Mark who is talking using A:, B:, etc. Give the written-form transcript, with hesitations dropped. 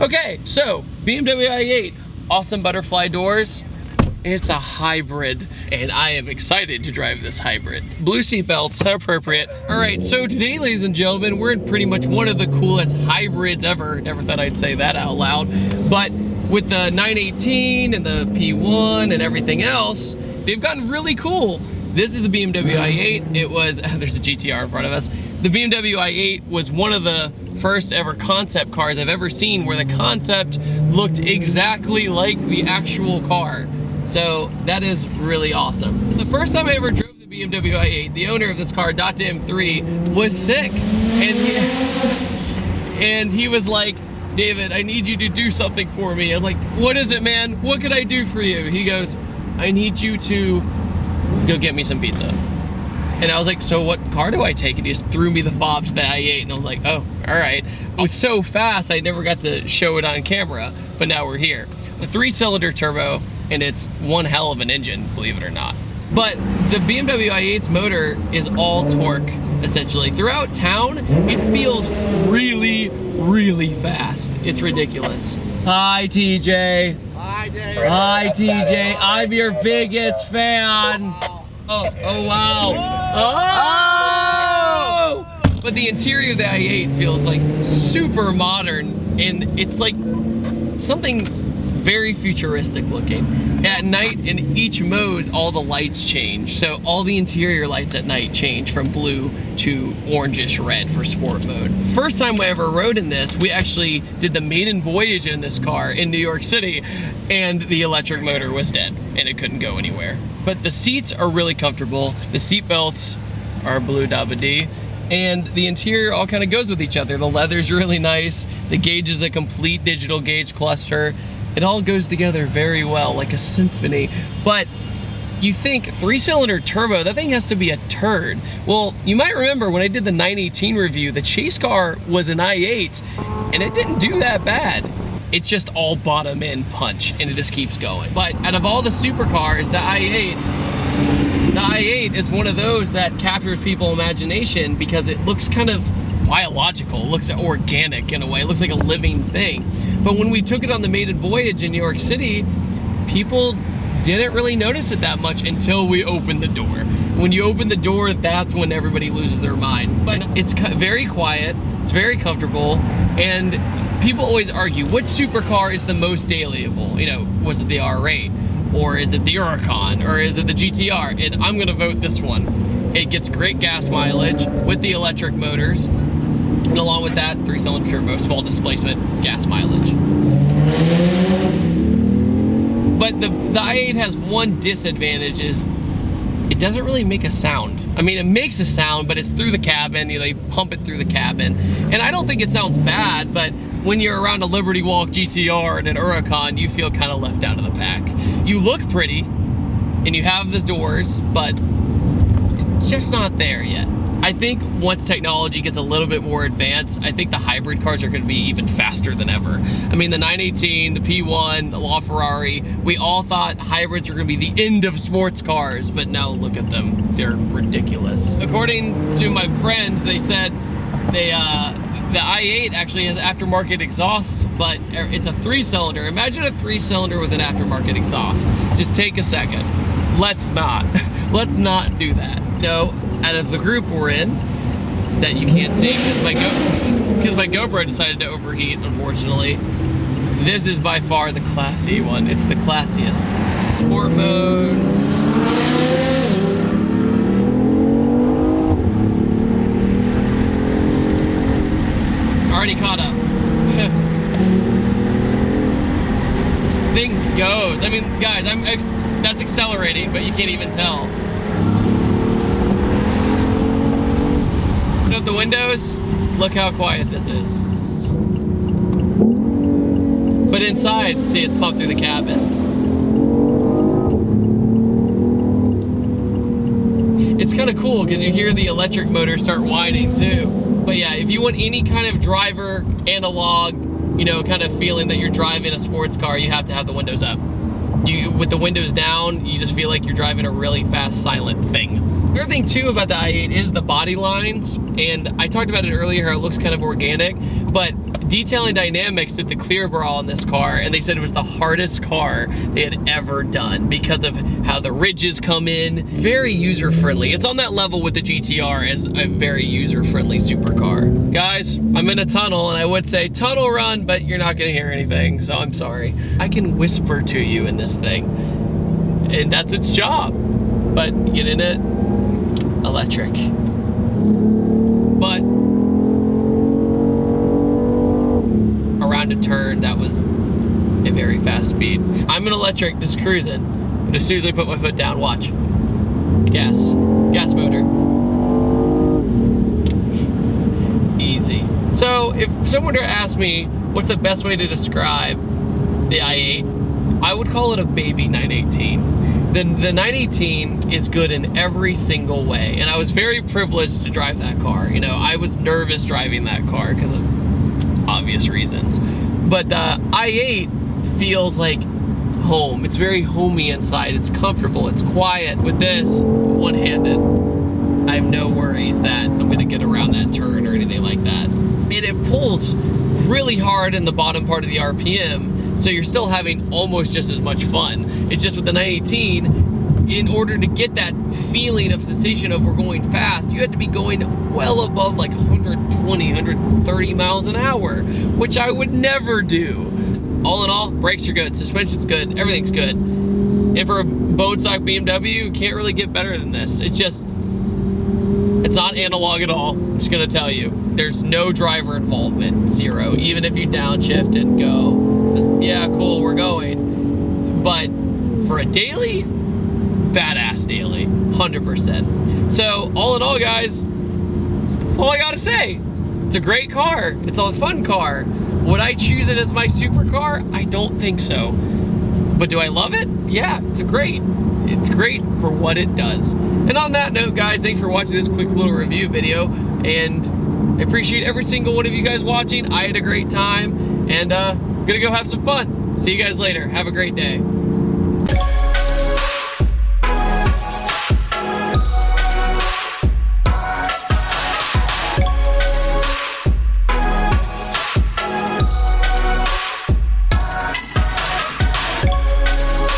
A: Okay, so BMW i8, awesome butterfly doors. It's a hybrid, and I am excited to drive this hybrid. Blue seat belts are appropriate. All right, so today, ladies and gentlemen, we're in pretty much one of the coolest hybrids ever. Never thought I'd say that out loud. But with the 918 and the P1 and everything else, they've gotten really cool. This is the BMW i8. It was, there's a GTR in front of us. The BMW i8 was one of the first ever concept cars I've ever seen where the concept looked exactly like the actual car. So that is really awesome. The first time I ever drove the BMW i8, the owner of this car, ThatDudeinBlue, was sick. And he was like, David, I need you to do something for me. I'm like, what is it, man? What can I do for you? He goes, I need you to go get me some pizza. And I was like, so what car do I take? And he just threw me the fob to the i8, and I was like, oh, all right. It was so fast, I never got to show it on camera, but now we're here. A 3-cylinder turbo, and it's one hell of an engine, believe it or not. But the BMW i8's motor is all torque, essentially. Throughout town, it feels really, really fast. It's ridiculous. Hi, TJ.
B: Hi, Dave.
A: Hi, TJ. I'm your biggest fan. Oh wow. Oh! But the interior of the i8 feels like super modern, and it's like something very futuristic looking. At night, in each mode, all the lights change. So all the interior lights at night change from blue to orangish red for sport mode. First time I ever rode in this, we actually did the maiden voyage in this car in New York City, and the electric motor was dead and it couldn't go anywhere. But the seats are really comfortable. The seat belts are blue dabba-dee, and the interior all kind of goes with each other. The leather's really nice. The gauge is a complete digital gauge cluster. It all goes together very well, like a symphony. But you think 3-cylinder turbo, that thing has to be a turd. Well, you might remember when I did the 918 review, the chase car was an i8, and it didn't do that bad. It's just all bottom end punch, and it just keeps going. But out of all the supercars, the i8 is one of those that captures people's imagination because it looks kind of biological, it looks organic in a way, it looks like a living thing. But when we took it on the maiden voyage in New York City, people didn't really notice it that much until we opened the door. When you open the door, that's when everybody loses their mind. But it's very quiet, it's very comfortable, and people always argue, which supercar is the most dailyable? You know, was it the R8? Or is it the Huracan? Or is it the GTR? And I'm gonna vote this one. It gets great gas mileage with the electric motors, and along with that, 3-cylinder turbo, small displacement, gas mileage. But the i8 has one disadvantage, is it doesn't really make a sound. I mean, it makes a sound, but it's through the cabin. You know, they pump it through the cabin. And I don't think it sounds bad, but when you're around a Liberty Walk GTR and an Huracan, you feel kind of left out of the pack. You look pretty, and you have the doors, but it's just not there yet. I think once technology gets a little bit more advanced, I think the hybrid cars are gonna be even faster than ever. I mean, the 918, the P1, the LaFerrari, we all thought hybrids were gonna be the end of sports cars, but now look at them, they're ridiculous. According to my friends, they said the i8 actually has aftermarket exhaust, but it's a 3-cylinder. Imagine a 3-cylinder with an aftermarket exhaust. Just take a second. Let's not do that. No, out of the group we're in, that you can't see because my GoPro decided to overheat, unfortunately. This is by far the classy one. It's the classiest. Sport mode. Already caught up. Thing goes. I mean, guys, that's accelerating, but you can't even tell. Put up the windows, look how quiet this is. But inside, see, it's pumped through the cabin. It's kind of cool because you hear the electric motor start whining too. But yeah, if you want any kind of driver analog, you know, kind of feeling that you're driving a sports car, you have to have the windows up. With the windows down, you just feel like you're driving a really fast, silent thing. The other thing too about the i8 is the body lines, and I talked about it earlier how it looks kind of organic, but Detailing Dynamics did the clear bra on this car, and they said it was the hardest car they had ever done because of how the ridges come in. Very user-friendly. It's on that level with the GTR as a very user-friendly supercar. Guys, I'm in a tunnel, and I would say tunnel run, but you're not gonna hear anything, so I'm sorry. I can whisper to you in this thing, and that's its job. But get in it, electric. But around a turn, that was a very fast speed. I'm an electric, just cruising, but as soon as I put my foot down, watch. Gas motor. Easy. So if someone were to ask me what's the best way to describe the i8, I would call it a baby 918. The 918 is good in every single way, and I was very privileged to drive that car. You know, I was nervous driving that car because of obvious reasons, but the i8 feels like home. It's very homey inside. It's comfortable. It's quiet. With this, one-handed, I have no worries that I'm gonna get around that turn or anything like that. And it pulls really hard in the bottom part of the RPM, so you're still having almost just as much fun. It's just with the 918, in order to get that feeling of sensation of we're going fast, you had to be going well above like 120, 130 miles an hour, which I would never do. All in all, brakes are good, suspension's good, everything's good. And for a bone stock BMW, you can't really get better than this. It's just, it's not analog at all, I'm just gonna tell you. There's no driver involvement, zero. Even if you downshift and go, it's just, yeah, cool, we're going. But for a daily, badass daily, 100%. So all in all, guys, that's all I gotta say. It's a great car. It's a fun car. Would I choose it as my supercar? I don't think so. But do I love it? Yeah, it's great. It's great for what it does. And on that note, guys, thanks for watching this quick little review video, and I appreciate every single one of you guys watching. I had a great time, and gonna go have some fun. See you guys later. Have a great day.